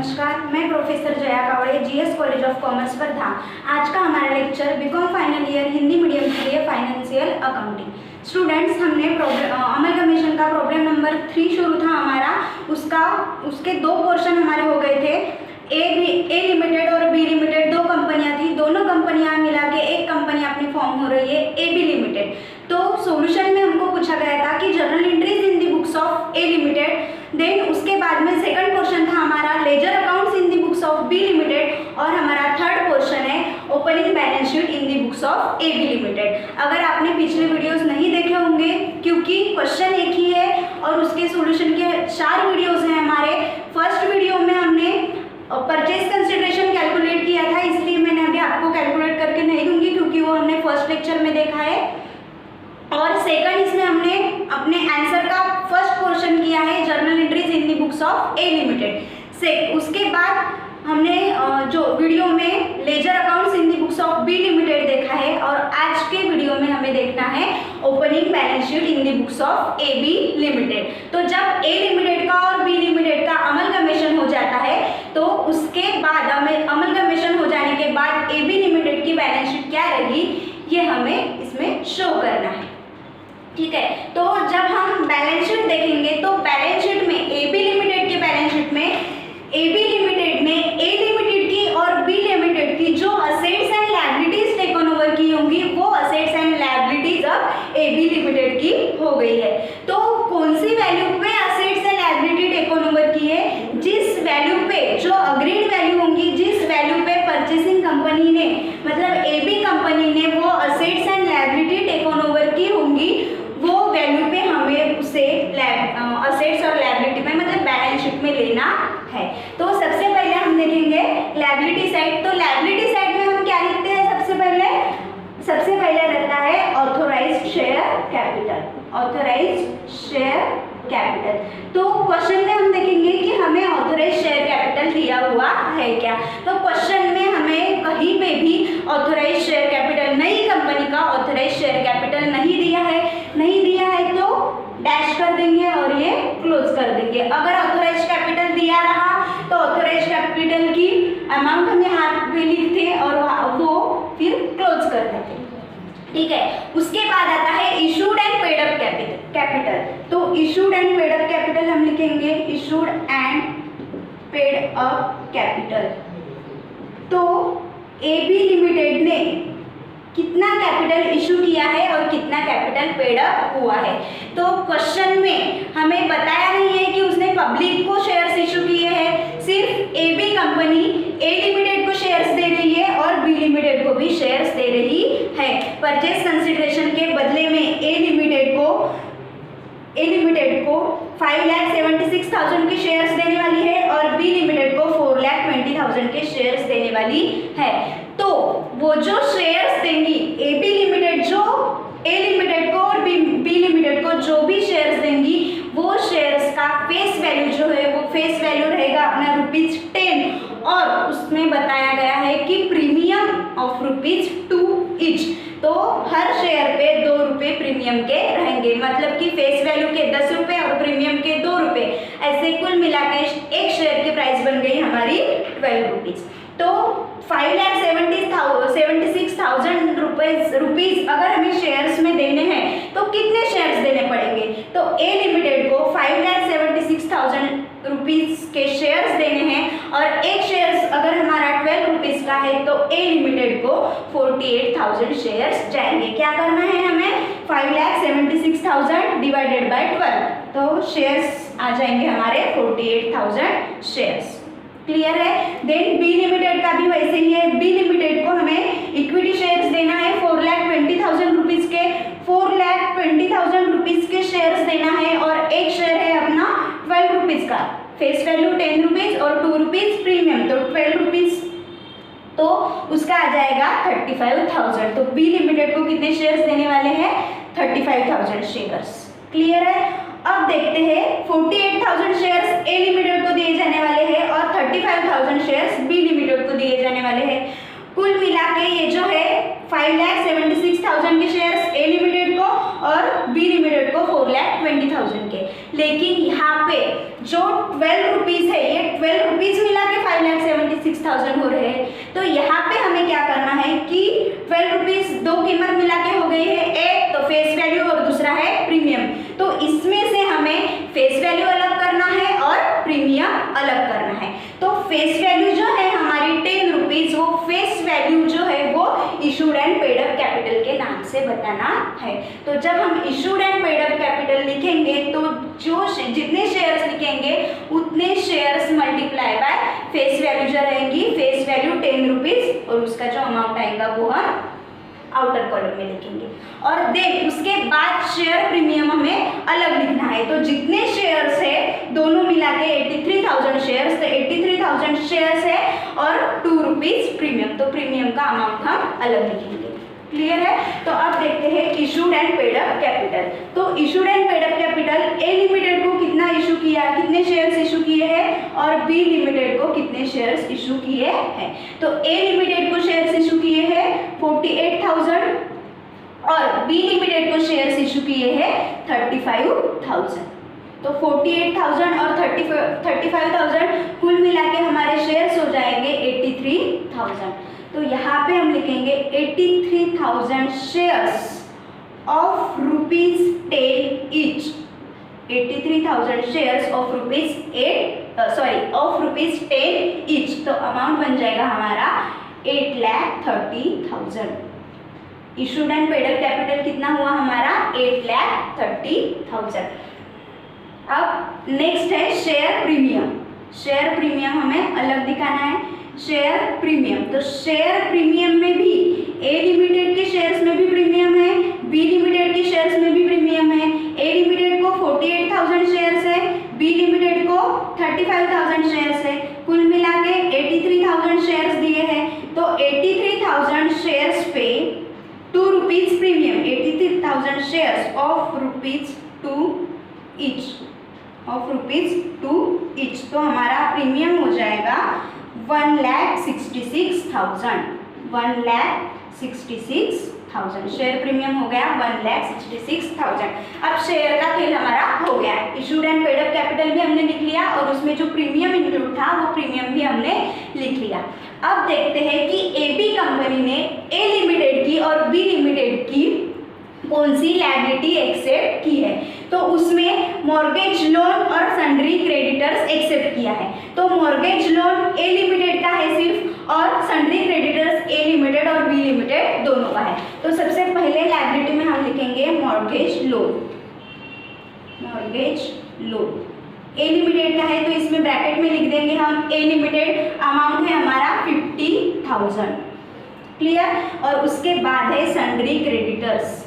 नमस्कार, मैं professor Jaya Kawade, GS college of commerce Wardha. आज का हमारा lecture BCom final year Hindi medium के लिए फाइनेंशियल अकाउंटिंग। स्टूडेंट्स, हमने अमलगमेशन का प्रॉब्लम नंबर 3 शुरू था हमारा, उसके दो पोर्शन हमारे हो गए थे। ए लिमिटेड और बी लिमिटेड दो कंपनियां थी, दोनों कंपनियां मिला के एक कंपनी अपनी फॉर्म हो रही है ए बी लिमिटेड। तो सॉल्यूशन में हमको पूछा गया था कि journal entries in the books of A limited. Then उसके बाद में सेकंड पोर्शन था हमारा ledger accounts in the books of B limited, और हमारा थर्ड पोर्शन है opening balance sheet in the books of A B limited. अगर आपने पिछले वीडियोस नहीं देखे होंगे, क्योंकि क्वेश्चन एक ही है और उसके सॉल्यूशन के 4 वीडियोस हैं हमारे। फर्स्ट वीडियो में हमने परचेज कंसिडरेशन कैलकुलेट किया था, इसलिए मैंने अभी आपको कैलकुलेट करके नहीं दूंगी क्योंकि वो हमने फर्स्ट लेक्चर में देखा है। और सेकंड, इसमें हमने अपने आंसर का फर्स्ट पोर्शन किया है journal entries in the books of A limited. उसके बाद हमने जो वीडियो में ledger accounts in the books of B limited देखा है, और आज के वीडियो में हमें देखना है opening balance sheet in the books of A B limited. तो जब ए लिमिटेड का और बी लिमिटेड का अमलगमेशन हो जाता है, तो उसके बाद अमलगमेशन हो जाने के बाद ए बी लिमिटेड की बैलेंस शीट क्या रहेगी, ये हमें इसमें शो करना है। ठीक है, तो जब हम बैलेंस शीट देखेंगे तो बैलेंस शीट में ए बी लिमिटेड के बैलेंस शीट में ए बी लिमिटेड ने ए लिमिटेड की और बी लिमिटेड की जो assets and liabilities taken over की होंगी, वो असेट्स एंड लायबिलिटीज अब ए बी लिमिटेड की हो गई है। तो कौन सी वैल्यू पे assets and liability taken over की है, जिस वैल्यू पे जो अग्रीड वैल्यू होंगी, जिस वैल्यू पे परचेसिंग कंपनी ने मतलब ए बी कंपनी ने वो assets and liability taken over की होंगी, वो वैल्यू पे हमें उसे असेट्स और लायबिलिटी में मतलब बैलेंस शीट में लेना है। तो सबसे पहले हम देखेंगे लायबिलिटी साइड। तो लायबिलिटी साइड में हम क्या लिखते हैं, सबसे पहले रहता है authorized share capital. Authorized share capital, तो क्वेश्चन में हम देखेंगे कि हमें ऑथोराइज्ड शेयर कैपिटल दिया हुआ है क्या। तो क्वेश्चन में हमें कहीं पे भी ऑथोराइज्ड शेयर कैपिटल, नई कंपनी का ऑथोराइज्ड शेयर कैपिटल नहीं दिया है तो डैश कर देंगे और ये क्लोज कर देंगे। अगर ऑथोराइज्ड कैपिटल दिया रहा तो ऑथोराइज्ड कैपिटल की अमाउंट हमें हाथ में लिखते और वो फिर क्लोज कर देते। ठीक है, उसके बाद आता है issued and paid up capital. तो issued and paid up capital हम लिखेंगे issued and paid up capital. तो ए बी लिमिटेड ने कितना कैपिटल इशू किया है और कितना कैपिटल पेड अप हुआ है। तो क्वेश्चन में हमें बताया नहीं है कि उसने पब्लिक को शेयर्स इशू किए हैं, सिर्फ A B company A limited को शेयर्स दे रही है और बी लिमिटेड को भी शेयर्स दे रही है। परचेज कंसिडरेशन के बदले में ए लिमिटेड को 5,76,000 के शेयर्स देने वाली है और बी लिमिटेड को 4,20,000 के शेयर्स देने वाली है। तो वो जो शेयर्स देंगी ए बी लिमिटेड, जो ए लिमिटेड को और बी लिमिटेड को जो भी शेयर्स देंगी, वो शेयर्स का फेस वैल्यू जो है वो फेस वैल्यू रहेगा अपना ₹10, और उसमें बताया गया है कि प्रीमियम ऑफ ₹2 ईच। तो हर शेयर पे ₹2 प्रीमियम के रहेंगे, मतलब कि फेस वैल्यू के ₹10 और प्रीमियम के ₹2, ऐसे कुल मिला के एक शेयर की प्राइस बन गई हमारी ₹12। तो 5,76,000 रुपीज अगर हमें शेयर्स में देने हैं तो कितने शेयर्स देने पड़ेंगे। तो ए लिमिटेड को 5,76,000 रुपीज के शेयर्स देने हैं, और एक शेयर्स अगर हमारा ₹12 का है तो ए लिमिटेड को 48,000 शेयर्स जाएंगे। क्या करना है हमें, 5,76,000 डिवाइडेड बाय 12, तो शेयर्स आ जाएंगे हमारे 48,000 शेयर्स। क्लियर है। देन बी लिमिटेड का भी वैसे ही है। बी लिमिटेड को हमें इक्विटी शेयर्स देना है 4,20,000 रुपीज के, 4,20,000 रुपीज के शेयर्स देना है, और एक शेयर है अपना ₹12 का, फेस वैल्यू ₹10 और ₹2 प्रीमियम, तो ₹12, तो उसका आ जाएगा 35,000। तो बी लिमिटेड को कितने शेयर्स देने वाले हैं, 35,000 शेयर्स। क्लियर है। अब देखते हैं 48,000 शेयर्स ए लिमिटेड को दिए जाने वाले हैं और 35,000 शेयर्स बी लिमिटेड को दिए जाने वाले हैं। कुल मिला के ये जो है 5,76,000 के शेयर्स ए लिमिटेड को और बी लिमिटेड को 4,20,000 के। लेकिन यहाँ पे जो ₹12 है, ये ₹12 मिला के 86,000 हो रहे हैं। तो यहाँ पे हमें क्या करना है कि 12 रुपीज़ दो कीमत मिला के हो गई है, एक तो फेस वैल्यू और दूसरा है प्रीमियम। तो इसमें से हमें फेस वैल्यू अलग करना है और प्रीमियम अलग करना है। तो फेस वैल्यू जो है हमारी 10 रुपीज़, वो फेस वैल्यू जो है वो issued and paid up capital के नाम से बताना है। तो जब हम issued and paid up capital लिखेंगे तो जो जितने शेयर्स लिखेंगे उतने shares multiply by face value जो रहेंगी, फेस वैल्यू 10 रुपीज़ और उसका जो अमाउंट आएगा वो हम आउटर कॉलम में लिखेंगे। और देन उसके बाद शेयर प्रीमियम हमें अलग लिखना है। तो जितने शेयर्स है दोनों मिला के 83,000 शेयर्स, तो 83,000 शेयर्स है और 2 रुपीज़ प्रीमियम, तो प्रीमियम का अमाउंट हम अलग लिखेंगे। क्लियर है? तो अब देखते हैं issued and paid up capital. तो issued and paid up capital A limited को कितना इशू किया, कितने शेयर्स इशू किए हैं, और बी लिमिटेड को कितने शेयर्स इशू किए हैं। तो ए लिमिटेड को शेयर्स इशू किए हैं 48,000 और बी लिमिटेड को शेयर्स इशू किए हैं 35,000। तो 48,000 और 35,000 कुल मिला के हमारे शेयर्स हो जाएंगे 83,000। तो यहाँ पे हम लिखेंगे 83,000 shares of ₹10 each. 83,000 shares of ₹10 each. तो अमाउंट बन जाएगा हमारा 8,30,000। Issued and paid up capital कितना हुआ हमारा 8,30,000। अब नेक्स्ट है शेयर प्रीमियम। शेयर प्रीमियम हमें अलग दिखाना है। शेयर प्रीमियम, तो शेयर प्रीमियम में भी ए लिमिटेड के शेयर्स में भी प्रीमियम है, बी लिमिटेड के शेयर्स में भी प्रीमियम है। ए लिमिटेड को 48,000 शेयर्स है, बी लिमिटेड को 35,000 शेयर्स है, कुल मिला के 83,000 शेयर्स दिए हैं। तो 83,000 शेयर्स पे 2 rupees premium, 83,000 shares of ₹2 each, तो हमारा प्रीमियम हो जाएगा 1,66,000। 1,66,000 शेयर प्रीमियम हो गया 1,66,000। अब शेयर का खेल हमारा हो गया। Issued and paid up capital भी हमने लिख लिया और उसमें जो प्रीमियम इंक्लूड था वो प्रीमियम भी हमने लिख लिया। अब देखते हैं कि एबी कंपनी ने ए लिमिटेड की और बी लिमिटेड की कौन सी लायबिलिटी एक्सेप्ट की है। तो उसमें मॉर्गेज लोन और सन्ड्री क्रेडिटर्स एक्सेप्ट किया है। तो मॉर्गेज लोन ए लिमिटेड का है सिर्फ, और सन्ड्री क्रेडिटर्स ए लिमिटेड और बी लिमिटेड दोनों का है। तो सबसे पहले लायबिलिटी में हम लिखेंगे मॉर्गेज लोन। मॉर्गेज लोन ए लिमिटेड का है तो इसमें ब्रैकेट में लिख देंगे हम ए लिमिटेड, अमाउंट है हमारा 50,000। क्लियर? और उसके बाद है सन्ड्री क्रेडिटर्स।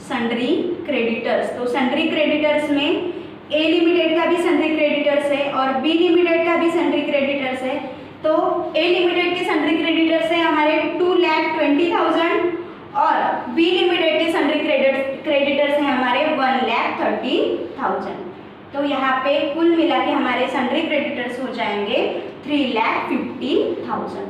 सन्ड्री क्रेडिटर्स, तो सन्ड्री क्रेडिटर्स में ए लिमिटेड का भी सन्ड्री क्रेडिटर्स है और बी लिमिटेड का भी सन्ड्री क्रेडिटर्स है। तो ए लिमिटेड के सन्ड्री क्रेडिटर्स है हमारे 2,20,000 और बी लिमिटेड के सन्ड्री क्रेडिटर्स हैं हमारे 1,30,000। तो यहाँ पे कुल मिला के हमारे सन्ड्री क्रेडिटर्स हो जाएंगे 3,50,000।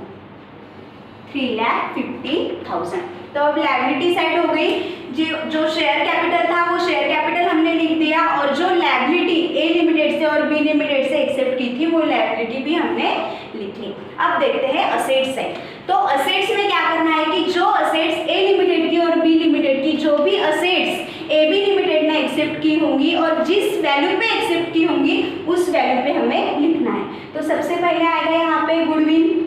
3,50,000। तो अब लायबिलिटी साइड हो गई। जो शेयर कैपिटल था वो शेयर कैपिटल हमने लिख दिया और जो लायबिलिटी ए लिमिटेड से और बी लिमिटेड से एक्सेप्ट की थी वो लायबिलिटी भी हमने लिख ली। अब देखते हैं असेट्स साइड। तो असेट्स में क्या करना है कि जो असेट्स ए लिमिटेड की और बी लिमिटेड की, जो भी असेट्स ए बी लिमिटेड ने एक्सेप्ट की होंगी और जिस वैल्यू पे एक्सेप्ट की होंगी उस वैल्यू पे हमें लिखना है। तो सबसे पहले आएगा यहाँ पे गुडविल।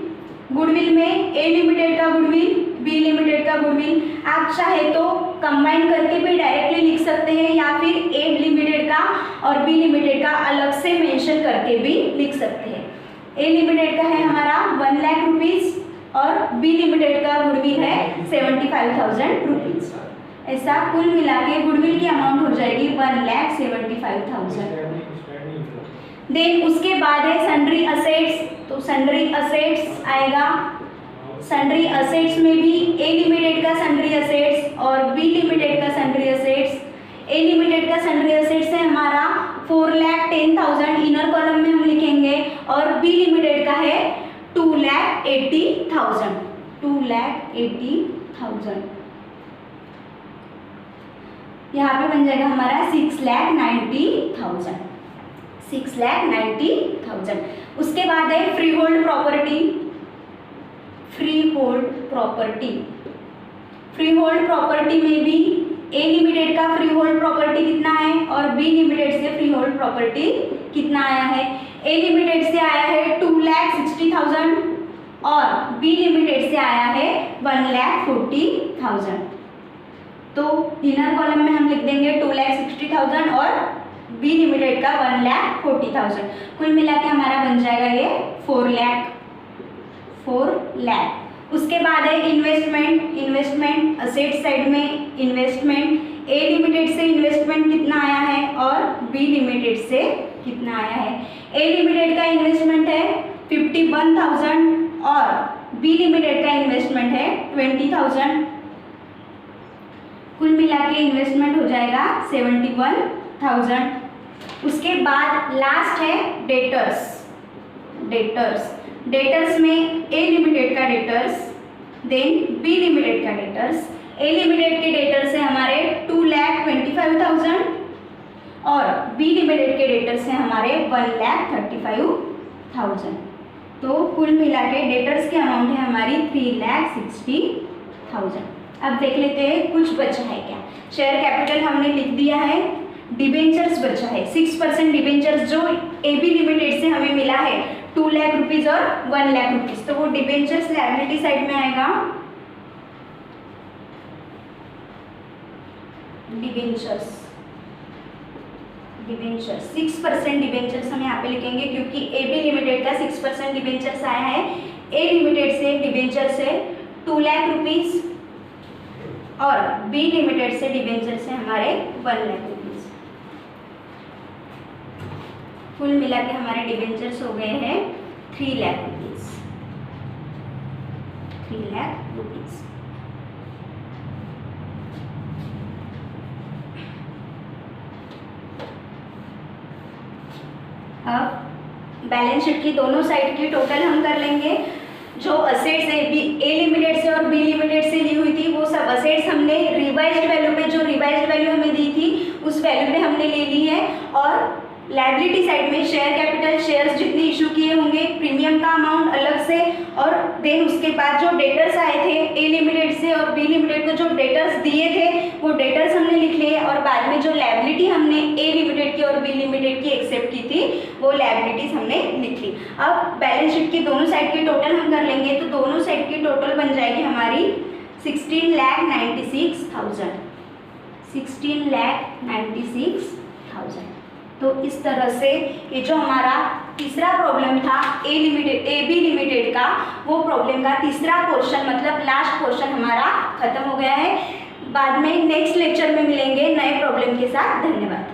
गुडविल में ए लिमिटेड का गुडविल, बी लिमिटेड का गुडविल। आप चाहे तो कंबाइन करके भी डायरेक्टली लिख सकते हैं या फिर ए लिमिटेड का और बी लिमिटेड का अलग से मेंशन करके भी लिख सकते हैं। ए लिमिटेड का है हमारा 1 लाख रुपीज़ और बी लिमिटेड का गुडविल है 75,000 रुपीज़। ऐसा कुल मिला के गुडविल की अमाउंट हो जाएगी 1,75,000। देन उसके बाद है सन्ड्री असेट्स। तो सन्ड्री असेट्स आएगा। सन्ड्री असेट्स में भी ए लिमिटेड का सन्ड्री असेट्स और बी लिमिटेड का सन्ड्री असेट्स। ए लिमिटेड का सन्ड्री असेट्स है हमारा 4,10,000, इनर कॉलम में हम लिखेंगे, और बी लिमिटेड का है 2,80,000। 2,80,000 यहाँ पे बन जाएगा हमारा 6,90,000। 6,90,000। उसके बाद है free hold property. Free hold property, free hold property में भी ए लिमिटेड का फ्री होल्ड प्रॉपर्टी कितना है और बी लिमिटेड से फ्री होल्ड प्रॉपर्टी कितना आया है। ए लिमिटेड से आया है 2,60,000 और बी लिमिटेड से आया है 1,40,000। तो इनर कॉलम में हम लिख देंगे 2,60,000 और बी लिमिटेड का 1,40,000। कुल मिला के हमारा बन जाएगा ये 4 लाख। उसके बाद है इन्वेस्टमेंट। इन्वेस्टमेंट असेट साइड में इन्वेस्टमेंट, ए लिमिटेड से इन्वेस्टमेंट कितना आया है और बी लिमिटेड से कितना आया है। ए लिमिटेड का इन्वेस्टमेंट है 51,000 और बी लिमिटेड का इन्वेस्टमेंट है 20,000। कुल मिला के इन्वेस्टमेंट हो जाएगा 71,000। उसके बाद लास्ट है डेटर्स। डेटर्स में ए लिमिटेड का डेटर्स, देन बी लिमिटेड का डेटर्स। ए लिमिटेड के डेटर्स है हमारे 2,25,000 और बी लिमिटेड के डेटर्स है हमारे 1,35,000। तो कुल मिला के डेटर्स की अमाउंट है हमारी 3,60,000। अब देख लेते हैं कुछ बचा है क्या। शेयर कैपिटल हमने लिख दिया है, डिबेंचर्स बचा है 6% डिबेंचर्स जो ए बी लिमिटेड से हमें मिला है 2 लाख रुपीज और 1 लाख रुपीज, तो वो डिबेंचर्स लायबिलिटी साइड में आएगा। डिबेंचर्स 6% डिबेंचर्स हम यहाँ पे लिखेंगे क्योंकि ए बी लिमिटेड का 6% डिबेंचर्स आया है। ए लिमिटेड से डिबेंचर्स है 2 लाख रुपीज और बी लिमिटेड से डिबेंचर्स है हमारे 1 लाख रुपीज। कुल मिला के हमारे डिबेंचर्स हो गए हैं 3 लाख रुपीज। 3 लाख रुपीज। अब बैलेंस शीट की दोनों साइड की टोटल हम कर लेंगे। जो असेट्स है ए लिमिटेड से और बी लिमिटेड से ली हुई थी वो सब असेट्स हमने रिवाइज्ड वैल्यू पे, जो रिवाइज्ड वैल्यू हमें दी थी उस वैल्यू पे हमने ले ली है। और लायबिलिटी साइड में शेयर कैपिटल, शेयर्स जितने इशू किए होंगे, प्रीमियम का अमाउंट अलग से, और देन उसके बाद जो डेटर्स आए थे ए लिमिटेड से और बी लिमिटेड को जो डेटर्स दिए थे वो डेटर्स हमने लिख लिए और बाद में जो लायबिलिटी हमने ए लिमिटेड की और बी लिमिटेड की एक्सेप्ट की थी वो लायबिलिटीज हमने लिख ली। अब बैलेंस शीट की दोनों साइड की टोटल हम कर लेंगे, तो दोनों साइड की टोटल बन जाएगी हमारी 16,96,000। 16,96,000। तो इस तरह से ये जो हमारा तीसरा प्रॉब्लम था ए बी लिमिटेड का, वो प्रॉब्लम का तीसरा पोर्शन मतलब लास्ट पोर्शन हमारा खत्म हो गया है। बाद में नेक्स्ट लेक्चर में मिलेंगे नए प्रॉब्लम के साथ। धन्यवाद।